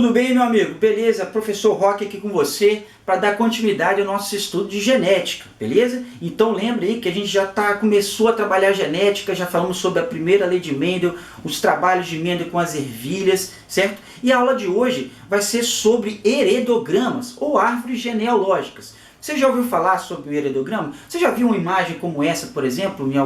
Tudo bem, meu amigo? Beleza? Professor Roque aqui com você para dar continuidade ao nosso estudo de genética, beleza? Então lembre aí que a gente já começou a trabalhar genética, já falamos sobre a primeira lei de Mendel, os trabalhos de Mendel com as ervilhas, certo? E a aula de hoje vai ser sobre heredogramas ou árvores genealógicas. Você já ouviu falar sobre o heredograma? Você já viu uma imagem como essa, por exemplo, em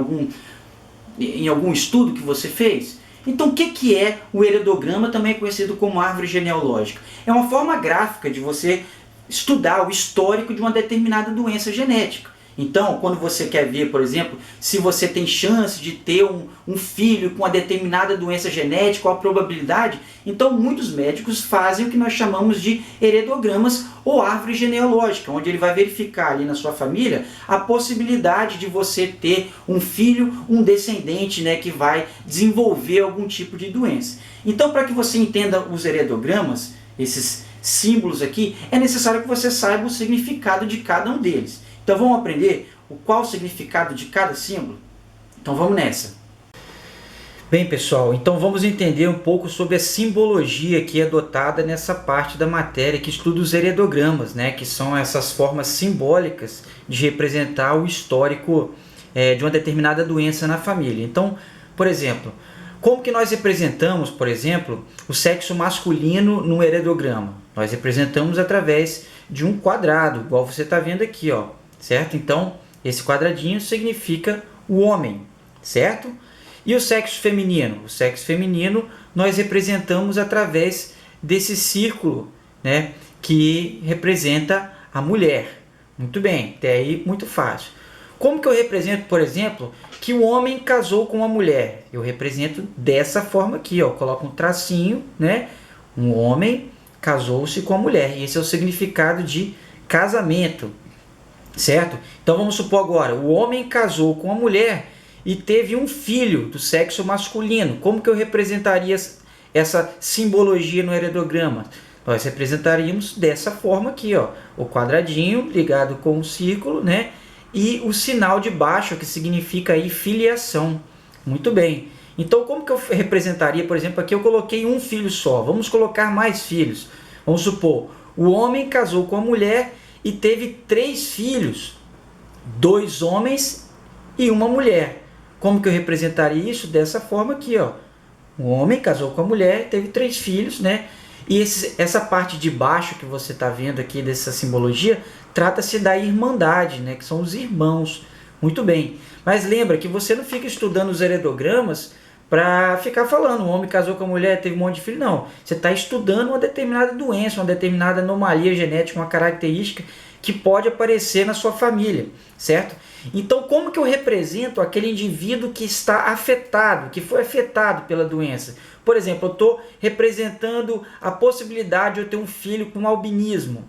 algum estudo que você fez? Então o que é o heredograma, também conhecido como árvore genealógica? É uma forma gráfica de você estudar o histórico de uma determinada doença genética. Então, quando você quer ver, por exemplo, se você tem chance de ter um filho com uma determinada doença genética, qual a probabilidade, então muitos médicos fazem o que nós chamamos de heredogramas ou árvore genealógica, onde ele vai verificar ali na sua família a possibilidade de você ter um filho, um descendente, né, que vai desenvolver algum tipo de doença. Então, para que você entenda os heredogramas, esses símbolos aqui, é necessário que você saiba o significado de cada um deles. Então vamos aprender qual o significado de cada símbolo? Então vamos nessa. Bem, pessoal, então vamos entender um pouco sobre a simbologia que é adotada nessa parte da matéria que estuda os heredogramas, né? Que são essas formas simbólicas de representar o histórico de uma determinada doença na família. Então, por exemplo, como que nós representamos, por exemplo, o sexo masculino no heredograma? Nós representamos através de um quadrado, igual você está vendo aqui, ó. Certo? Então, esse quadradinho significa o homem, certo? E o sexo feminino? O sexo feminino nós representamos através desse círculo, né, que representa a mulher. Muito bem, até aí muito fácil. Como que eu represento, por exemplo, que o homem casou com uma mulher? Eu represento dessa forma aqui, ó. Coloco um tracinho, né? Um homem casou-se com a mulher. E esse é o significado de casamento. Certo? Então vamos supor agora, o homem casou com a mulher e teve um filho do sexo masculino. Como que eu representaria essa simbologia no heredograma? Nós representaríamos dessa forma aqui, ó, o quadradinho ligado com o círculo, né? E o sinal de baixo, que significa aí filiação. Muito bem. Então como que eu representaria, por exemplo, aqui eu coloquei um filho só. Vamos colocar mais filhos. Vamos supor, o homem casou com a mulher e teve 3 filhos, 2 homens e uma mulher. Como que eu representaria isso? Dessa forma aqui, ó. O homem casou com a mulher, teve 3 filhos, né? E essa parte de baixo que você está vendo aqui dessa simbologia, trata-se da irmandade, né? Que são os irmãos. Muito bem. Mas lembra que você não fica estudando os heredogramas para ficar falando, o homem casou com a mulher, teve um monte de filho. Não, você está estudando uma determinada doença, uma determinada anomalia genética, uma característica que pode aparecer na sua família, certo? Então, como que eu represento aquele indivíduo que está afetado, que foi afetado pela doença? Por exemplo, eu estou representando a possibilidade de eu ter um filho com albinismo,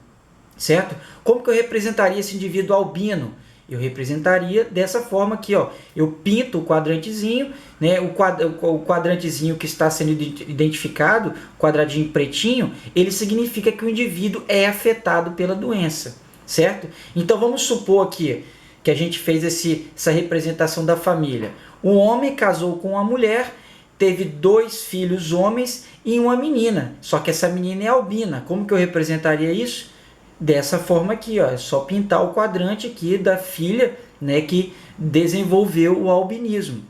certo? Como que eu representaria esse indivíduo albino? Eu representaria dessa forma aqui, ó. Eu pinto o quadrantezinho, né? O quadrantezinho que está sendo identificado, quadradinho pretinho, ele significa que o indivíduo é afetado pela doença, certo? Então vamos supor aqui que a gente fez essa representação da família. Um homem casou com uma mulher, teve 2 filhos homens e uma menina. Só que essa menina é albina. Como que eu representaria isso? Dessa forma aqui, ó, é só pintar o quadrante aqui da filha, né, que desenvolveu o albinismo,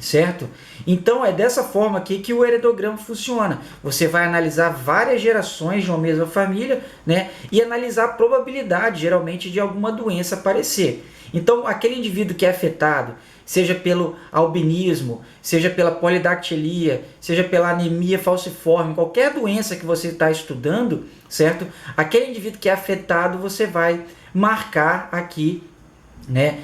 certo? Então é dessa forma aqui que o heredograma funciona. Você vai analisar várias gerações de uma mesma família, né, e analisar a probabilidade, geralmente, de alguma doença aparecer. Então aquele indivíduo que é afetado, seja pelo albinismo, seja pela polidactilia, seja pela anemia falciforme, qualquer doença que você está estudando, certo? Aquele indivíduo que é afetado, você vai marcar aqui, né?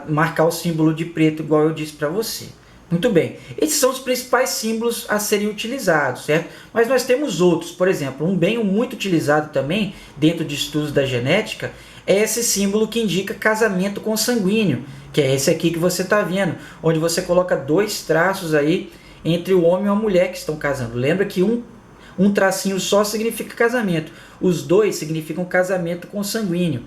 Marcar o símbolo de preto, igual eu disse para você. Muito bem, esses são os principais símbolos a serem utilizados, certo? Mas nós temos outros, por exemplo, um bem muito utilizado também dentro de estudos da genética é esse símbolo que indica casamento consanguíneo, que é esse aqui que você está vendo, onde você coloca 2 traços aí entre o homem e a mulher que estão casando. Lembra que um tracinho só significa casamento, os 2 significam casamento consanguíneo.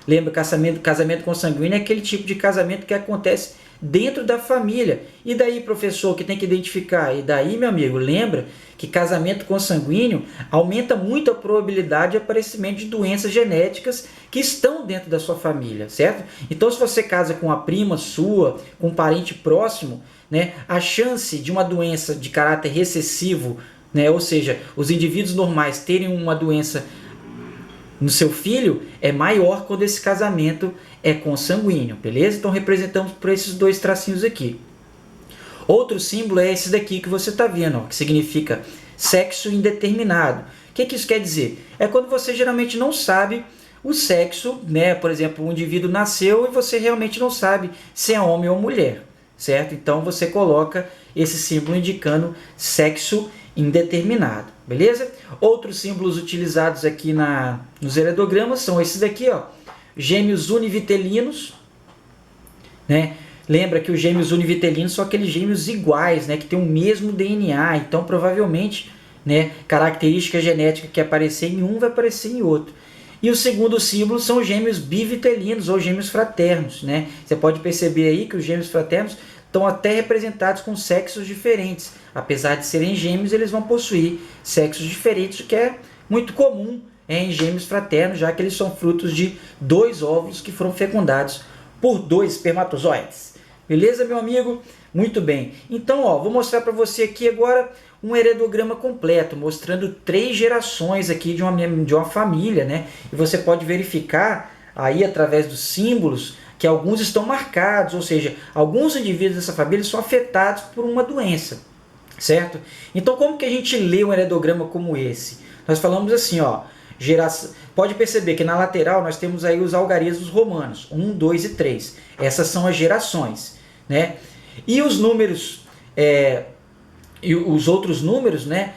Lembra, casamento consanguíneo é aquele tipo de casamento que acontece dentro da família. E daí, professor, que tem que identificar? E daí, meu amigo, lembra que casamento consanguíneo aumenta muito a probabilidade de aparecimento de doenças genéticas que estão dentro da sua família, certo? Então, se você casa com uma prima sua, com um parente próximo, né, a chance de uma doença de caráter recessivo, né, ou seja, os indivíduos normais terem uma doença no seu filho é maior quando esse casamento é consanguíneo, beleza? Então representamos por esses dois tracinhos aqui. Outro símbolo é esse daqui que você está vendo, ó, que significa sexo indeterminado. O que isso quer dizer? É quando você geralmente não sabe o sexo, né? Por exemplo, um indivíduo nasceu e você realmente não sabe se é homem ou mulher, certo? Então você coloca esse símbolo indicando sexo indeterminado, beleza? Outros símbolos utilizados aqui nos heredogramas são esses daqui, ó, gêmeos univitelinos, né? Lembra que os gêmeos univitelinos são aqueles gêmeos iguais, né, que tem o mesmo DNA, então provavelmente, né, característica genética que aparecer em um vai aparecer em outro. E o segundo símbolo são os gêmeos bivitelinos ou gêmeos fraternos, né? Você pode perceber aí que os gêmeos fraternos estão até representados com sexos diferentes. Apesar de serem gêmeos, eles vão possuir sexos diferentes, o que é muito comum em gêmeos fraternos, já que eles são frutos de 2 óvulos que foram fecundados por 2 espermatozoides. Beleza, meu amigo? Muito bem. Então, ó, vou mostrar para você aqui agora um heredograma completo, mostrando 3 gerações aqui de uma família, né? E você pode verificar aí através dos símbolos que alguns estão marcados, ou seja, alguns indivíduos dessa família são afetados por uma doença, certo? Então, como que a gente lê um heredograma como esse? Nós falamos assim, ó, pode perceber que na lateral nós temos aí os algarismos romanos, 1, 2 e 3. Essas são as gerações, né? E os números, e os outros números, né,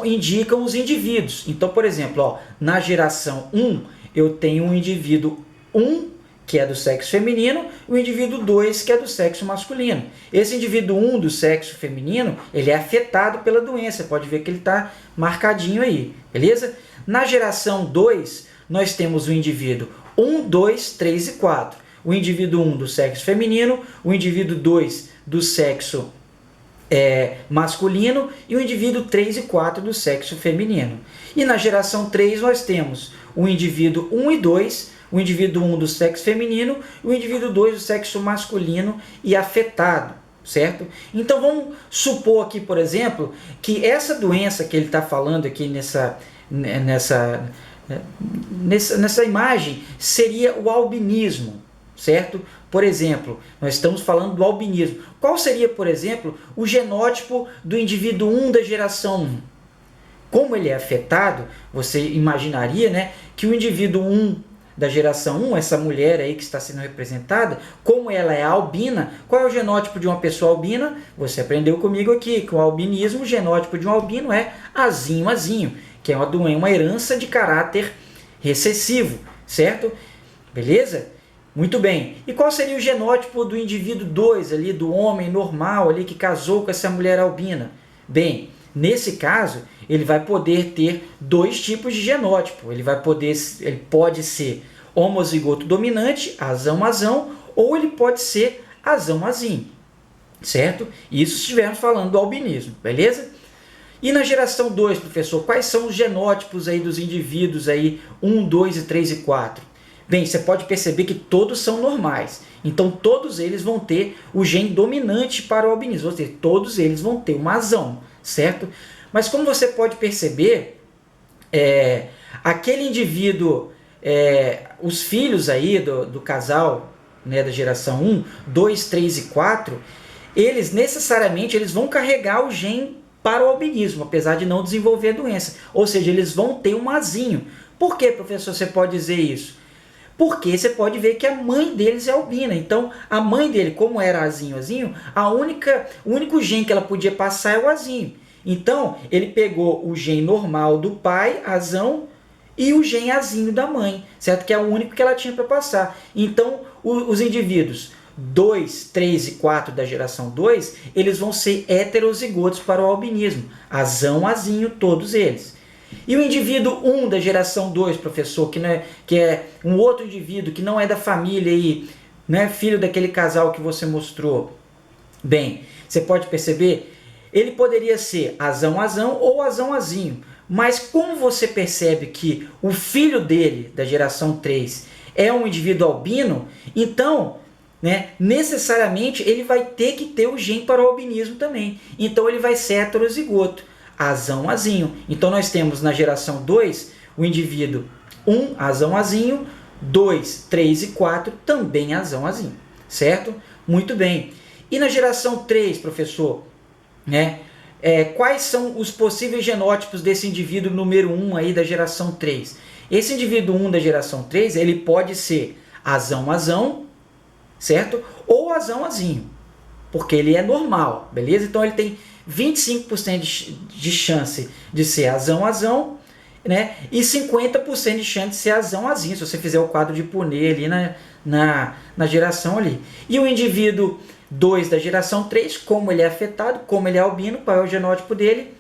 indicam os indivíduos. Então, por exemplo, ó, na geração 1, eu tenho um indivíduo 1, que é do sexo feminino, e o indivíduo 2, que é do sexo masculino. Esse indivíduo 1 do sexo feminino, ele é afetado pela doença, pode ver que ele está marcadinho aí, beleza? Na geração 2, nós temos o indivíduo 1, 2, 3 e 4. O indivíduo 1 do sexo feminino, o indivíduo 2 do sexo masculino e o indivíduo 3 e 4 do sexo feminino. E na geração 3 nós temos o indivíduo 1 e 2, o indivíduo 1 do sexo feminino e o indivíduo 2 do sexo masculino e afetado, certo? Então vamos supor aqui, por exemplo, que essa doença que ele está falando aqui nessa imagem seria o albinismo, certo? Por exemplo, nós estamos falando do albinismo. Qual seria, por exemplo, o genótipo do indivíduo 1 da geração 1? Como ele é afetado, você imaginaria, né, que o indivíduo 1 da geração 1, essa mulher aí que está sendo representada, como ela é albina, qual é o genótipo de uma pessoa albina? Você aprendeu comigo aqui que o albinismo, o genótipo de um albino é azinho, que é uma herança de caráter recessivo, certo? Beleza? Muito bem. E qual seria o genótipo do indivíduo 2 ali, do homem normal ali que casou com essa mulher albina? Bem, nesse caso, ele vai poder ter 2 tipos de genótipo. Ele pode ser homozigoto dominante, azão, ou ele pode ser azão-azinho, certo? Isso se estivermos falando do albinismo, beleza? E na geração 2, professor, quais são os genótipos aí dos indivíduos aí 1, 2 e 3 e 4? Bem, você pode perceber que todos são normais. Então, todos eles vão ter o gene dominante para o albinismo, ou seja, todos eles vão ter uma azão, certo? Mas como você pode perceber, aquele indivíduo, os filhos aí do casal, né, da geração 1, 2, 3 e 4, eles necessariamente vão carregar o gene para o albinismo, apesar de não desenvolver a doença. Ou seja, eles vão ter um azinho. Por que, professor, você pode dizer isso? Porque você pode ver que a mãe deles é albina. Então, a mãe dele, como era azinho, o único gene que ela podia passar é o azinho. Então, ele pegou o gene normal do pai, azão, e o gene azinho da mãe, certo? Que é o único que ela tinha para passar. Então, os indivíduos 2, 3 e 4 da geração 2, eles vão ser heterozigotos para o albinismo. Azão, azinho, todos eles. E o indivíduo 1 da geração 2, professor, que é um outro indivíduo que não é da família e não é filho daquele casal que você mostrou. Bem, você pode perceber, ele poderia ser azão ou azão-azinho. Mas como você percebe que o filho dele, da geração 3, é um indivíduo albino, então, necessariamente ele vai ter que ter o gene para o albinismo também. Então ele vai ser heterozigoto, azão-azinho. Então nós temos na geração 2 o indivíduo 1, azão-azinho, 2, 3 e 4 também azão-azinho, certo? Muito bem. E na geração 3, professor, quais são os possíveis genótipos desse indivíduo número 1 aí da geração 3? Esse indivíduo 1 da geração 3, ele pode ser azão-azão, certo? Ou azão-azinho, porque ele é normal, beleza? Então ele tem 25% de chance de ser azão-azão, e 50% de chance de ser azão-azinho, se você fizer o quadro de Punnett ali na geração ali. E o indivíduo 2 da geração 3, como ele é afetado, como ele é albino, qual é o genótipo dele?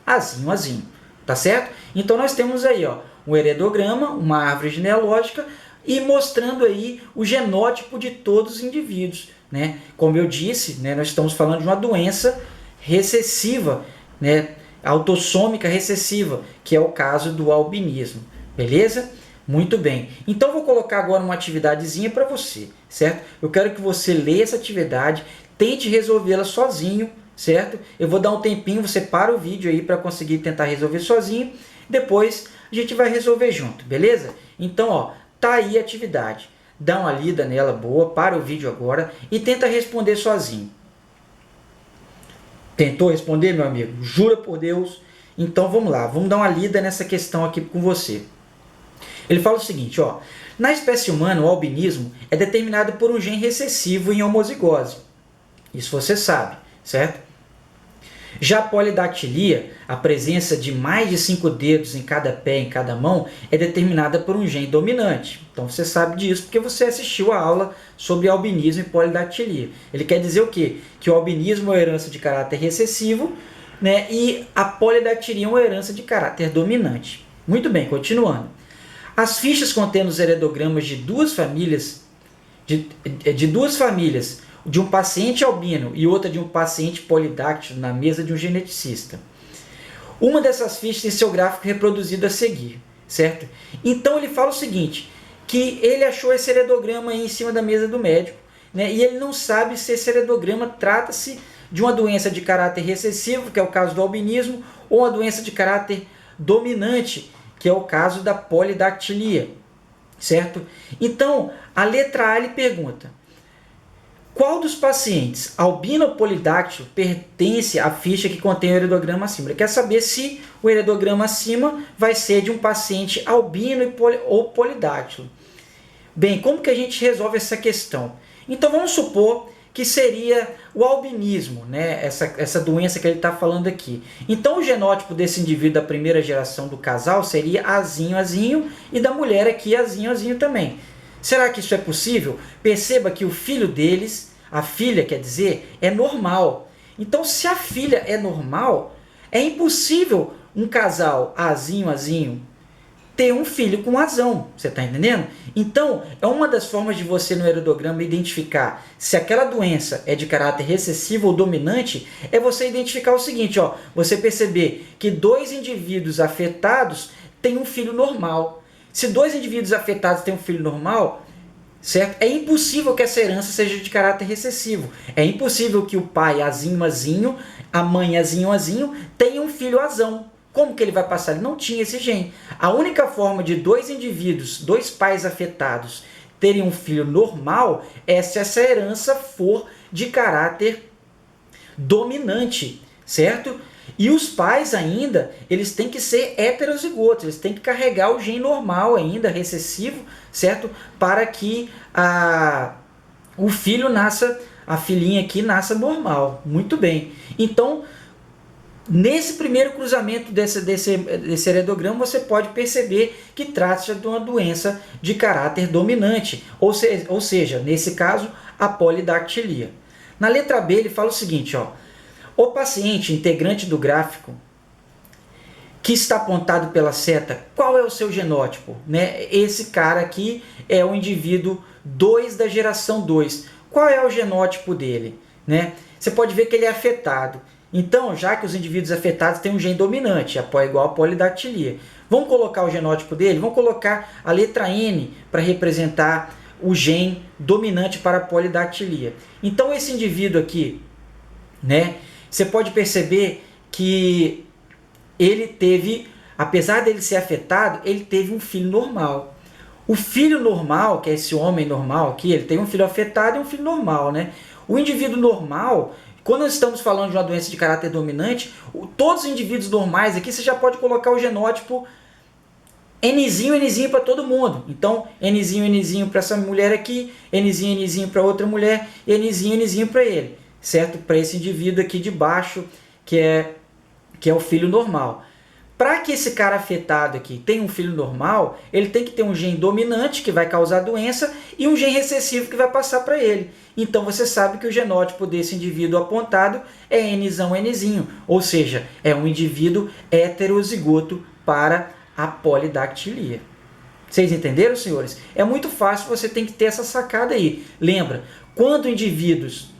Azinho-azinho, tá certo? Então nós temos aí um heredograma, uma árvore genealógica, e mostrando aí o genótipo de todos os indivíduos. Como eu disse, nós estamos falando de uma doença recessiva, autossômica recessiva, que é o caso do albinismo, beleza? Muito bem. Então, vou colocar agora uma atividadezinha para você, certo? Eu quero que você leia essa atividade, tente resolvê-la sozinho, certo? Eu vou dar um tempinho, você para o vídeo aí para conseguir tentar resolver sozinho. Depois, a gente vai resolver junto, beleza? Então, tá aí a atividade. Dá uma lida nela boa, para o vídeo agora e tenta responder sozinho. Tentou responder, meu amigo? Jura por Deus? Então, vamos lá. Vamos dar uma lida nessa questão aqui com você. Ele fala o seguinte, na espécie humana, o albinismo é determinado por um gene recessivo em homozigose. Isso você sabe, certo? Já a polidactilia, a presença de mais de 5 dedos em cada pé, em cada mão, é determinada por um gene dominante. Então você sabe disso porque você assistiu a aula sobre albinismo e polidactilia. Ele quer dizer o quê? Que o albinismo é uma herança de caráter recessivo, e a polidactilia é uma herança de caráter dominante. Muito bem, continuando. As fichas contendo os heredogramas de duas famílias, de um paciente albino e outra de um paciente polidáctilo na mesa de um geneticista. Uma dessas fichas tem seu gráfico reproduzido a seguir, certo? Então ele fala o seguinte, que ele achou esse heredograma aí em cima da mesa do médico, e ele não sabe se esse heredograma trata-se de uma doença de caráter recessivo, que é o caso do albinismo, ou uma doença de caráter dominante, que é o caso da polidactilia, certo? Então, a letra A ele pergunta, qual dos pacientes, albino ou polidáctilo, pertence à ficha que contém o heredograma acima? Ele quer saber se o heredograma acima vai ser de um paciente albino ou polidáctilo. Bem, como que a gente resolve essa questão? Então, vamos supor que seria o albinismo, essa doença que ele está falando aqui. Então, o genótipo desse indivíduo da primeira geração do casal seria azinho-azinho e da mulher aqui azinho-azinho também. Será que isso é possível? Perceba que o filho deles, a filha quer dizer, é normal. Então, se a filha é normal, é impossível um casal azinho-azinho ter um filho com azão, você está entendendo? Então, é uma das formas de você no heredograma identificar se aquela doença é de caráter recessivo ou dominante, é você identificar o seguinte, você perceber que dois indivíduos afetados têm um filho normal. Se dois indivíduos afetados têm um filho normal, certo? É impossível que essa herança seja de caráter recessivo. É impossível que o pai azinho-azinho, a mãe azinho-azinho, tenha um filho azão. Como que ele vai passar? Ele não tinha esse gene. A única forma de dois indivíduos, dois pais afetados, terem um filho normal é se essa herança for de caráter dominante, certo? E os pais ainda, eles têm que ser heterozigotos, eles têm que carregar o gene normal ainda, recessivo, certo? Para que o filho nasça, a filhinha aqui nasça normal. Muito bem. Então, nesse primeiro cruzamento desse heredograma, você pode perceber que trata-se de uma doença de caráter dominante, ou seja, nesse caso, a polidactilia. Na letra B, ele fala o seguinte, o paciente integrante do gráfico que está apontado pela seta, qual é o seu genótipo? Né? Esse cara aqui é o indivíduo 2 da geração 2. Qual é o genótipo dele? Né? Você pode ver que ele é afetado. Então, já que os indivíduos afetados têm um gene dominante, igual a polidactilia. Vamos colocar o genótipo dele? Vamos colocar a letra N para representar o gene dominante para a polidactilia. Então, esse indivíduo aqui, né, você pode perceber que ele teve, apesar dele ser afetado, ele teve um filho normal. O filho normal, que é esse homem normal aqui, ele tem um filho afetado e um filho normal, né? O indivíduo normal, quando nós estamos falando de uma doença de caráter dominante, todos os indivíduos normais aqui, você já pode colocar o genótipo Nzinho para todo mundo. Então, Nzinho para essa mulher aqui, Nzinho para outra mulher, Nzinho para ele, certo? Para esse indivíduo aqui de baixo, que é o filho normal. Para que esse cara afetado aqui tenha um filho normal, ele tem que ter um gene dominante, que vai causar doença, e um gene recessivo, que vai passar para ele. Então você sabe que o genótipo desse indivíduo apontado é Nzinho, ou seja, é um indivíduo heterozigoto para a polidactilia. Vocês entenderam, senhores? É muito fácil, você tem que ter essa sacada aí. Lembra, quando indivíduos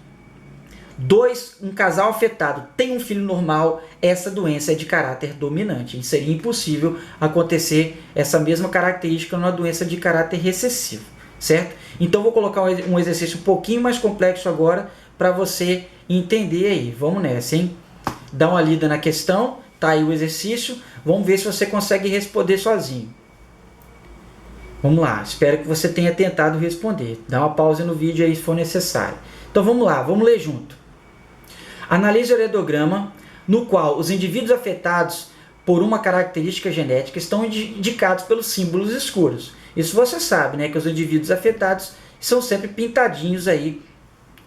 um casal afetado tem um filho normal, essa doença é de caráter dominante. E seria impossível acontecer essa mesma característica numa doença de caráter recessivo, certo? Então vou colocar um exercício um pouquinho mais complexo agora para você entender aí. Vamos nessa, hein? Dá uma lida na questão, tá aí o exercício. Vamos ver se você consegue responder sozinho. Vamos lá, espero que você tenha tentado responder. Dá uma pausa no vídeo aí se for necessário. Então vamos lá, vamos ler junto. Analise o heredograma no qual os indivíduos afetados por uma característica genética estão indicados pelos símbolos escuros. Isso você sabe, né? Que os indivíduos afetados são sempre pintadinhos aí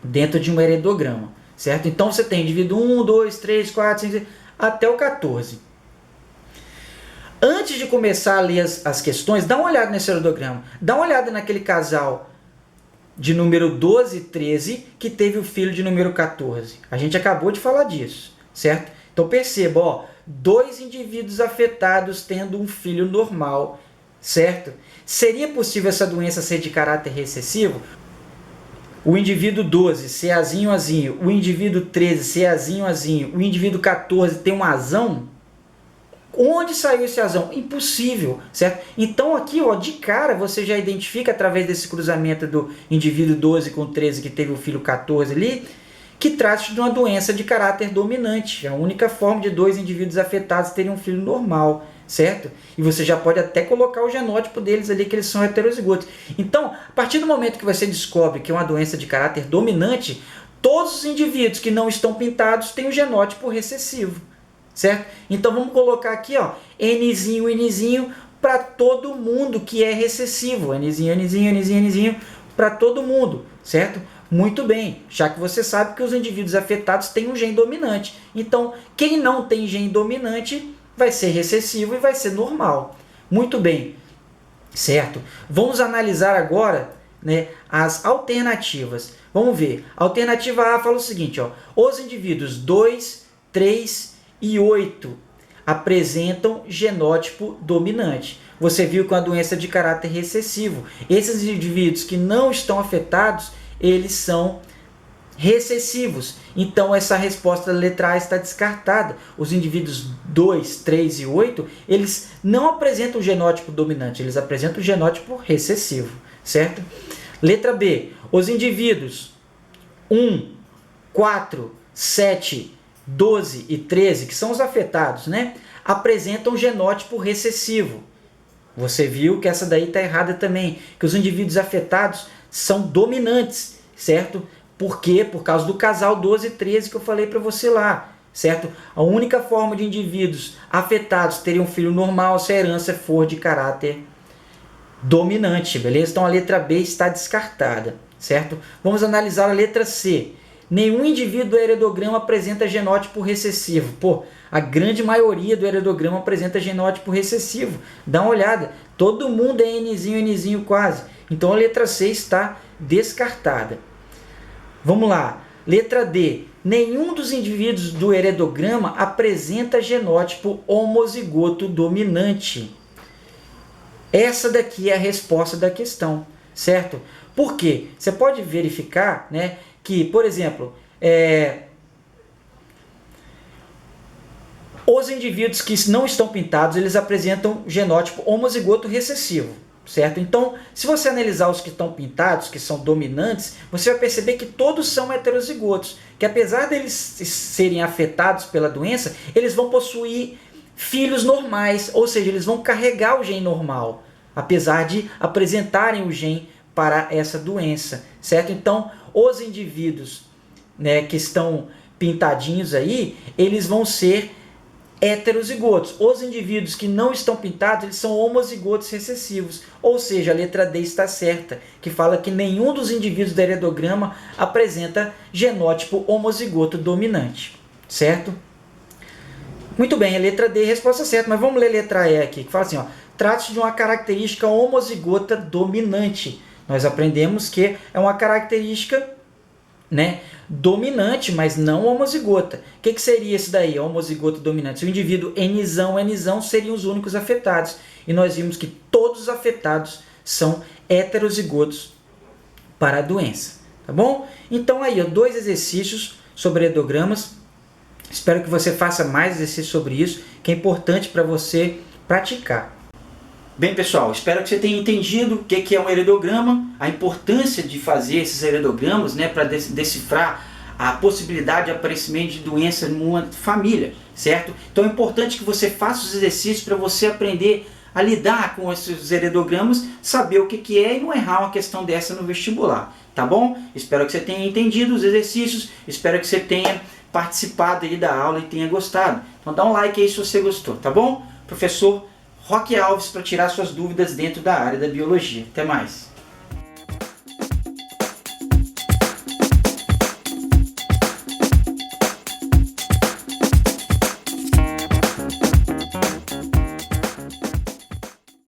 dentro de um heredograma, certo? Então você tem indivíduo 1, 2, 3, 4, 5, 6, até o 14. Antes de começar a ler as questões, dá uma olhada nesse heredograma. Dá uma olhada naquele casal de número 12 e 13, que teve o filho de número 14. A gente acabou de falar disso, certo? Então perceba, ó, 2 indivíduos afetados tendo um filho normal, certo? Seria possível essa doença ser de caráter recessivo? O indivíduo 12 ser azinho, azinho, o indivíduo 13 ser azinho, azinho, o indivíduo 14 ter um azão? Onde saiu esse azão? Impossível, certo? Então aqui, ó, de cara, você já identifica através desse cruzamento do indivíduo 12 com 13 que teve o filho 14 ali, que trata-se de uma doença de caráter dominante. É a única forma de 2 indivíduos afetados terem um filho normal, certo? E você já pode até colocar o genótipo deles ali, que eles são heterozigotos. Então, a partir do momento que você descobre que é uma doença de caráter dominante, todos os indivíduos que não estão pintados têm o genótipo recessivo, certo? Então vamos colocar aqui, ó, Nzinho para todo mundo que é recessivo. Nzinho para todo mundo, certo? Muito bem, já que você sabe que os indivíduos afetados têm um gene dominante. Então, quem não tem gene dominante vai ser recessivo e vai ser normal. Muito bem, certo? Vamos analisar agora, né, as alternativas. Vamos ver. A alternativa A fala o seguinte, ó, os indivíduos 2, 3 e 8 apresentam genótipo dominante. Você viu que é uma doença de caráter recessivo. Esses indivíduos que não estão afetados, eles são recessivos. Então essa resposta da letra A está descartada. Os indivíduos 2, 3 e 8, eles não apresentam genótipo dominante, eles apresentam genótipo recessivo, certo? Letra B, os indivíduos 1, 4, 7, 12 e 13, que são os afetados, né, apresentam genótipo recessivo. Você viu que essa daí está errada também, que os indivíduos afetados são dominantes, certo? Por quê? Por causa do casal 12 e 13 que eu falei para você lá, certo? A única forma de indivíduos afetados terem um filho normal se a herança for de caráter dominante, beleza? Então a letra B está descartada, certo? Vamos analisar a letra C. Nenhum indivíduo do heredograma apresenta genótipo recessivo. Pô, a grande maioria do heredograma apresenta genótipo recessivo. Dá uma olhada. Todo mundo é Nzinho quase. Então a letra C está descartada. Vamos lá. Letra D. Nenhum dos indivíduos do heredograma apresenta genótipo homozigoto dominante. Essa daqui é a resposta da questão, certo? Por quê? Você pode verificar, né, que, por exemplo, os indivíduos que não estão pintados, eles apresentam genótipo homozigoto recessivo, certo? Então, se você analisar os que estão pintados, que são dominantes, você vai perceber que todos são heterozigotos, que apesar deles serem afetados pela doença, eles vão possuir filhos normais, ou seja, eles vão carregar o gene normal, apesar de apresentarem o gene para essa doença, certo? Então, os indivíduos, né, que estão pintadinhos aí, eles vão ser heterozigotos. Os indivíduos que não estão pintados, eles são homozigotos recessivos, ou seja, a letra D está certa, que fala que nenhum dos indivíduos do heredograma apresenta genótipo homozigoto dominante, certo? Muito bem, a letra D é a resposta certa, mas vamos ler a letra E aqui, que fala assim, ó, trata-se de uma característica homozigota dominante. Nós aprendemos que é uma característica, né, dominante, mas não homozigota. O que seria isso daí, homozigota dominante? Se o indivíduo Nzão seriam os únicos afetados. E nós vimos que todos os afetados são heterozigotos para a doença. Tá bom? Então aí, ó, 2 exercícios sobre heredogramas. Espero que você faça mais exercícios sobre isso, que é importante para você praticar. Bem, pessoal, espero que você tenha entendido o que é um heredograma, a importância de fazer esses heredogramas, né, para decifrar a possibilidade de aparecimento de doença numa família, certo? Então é importante que você faça os exercícios para você aprender a lidar com esses heredogramas, saber o que é e não errar uma questão dessa no vestibular, tá bom? Espero que você tenha entendido os exercícios, espero que você tenha participado aí da aula e tenha gostado. Então dá um like aí se você gostou, tá bom? Professor Roque Alves, para tirar suas dúvidas dentro da área da biologia. Até mais!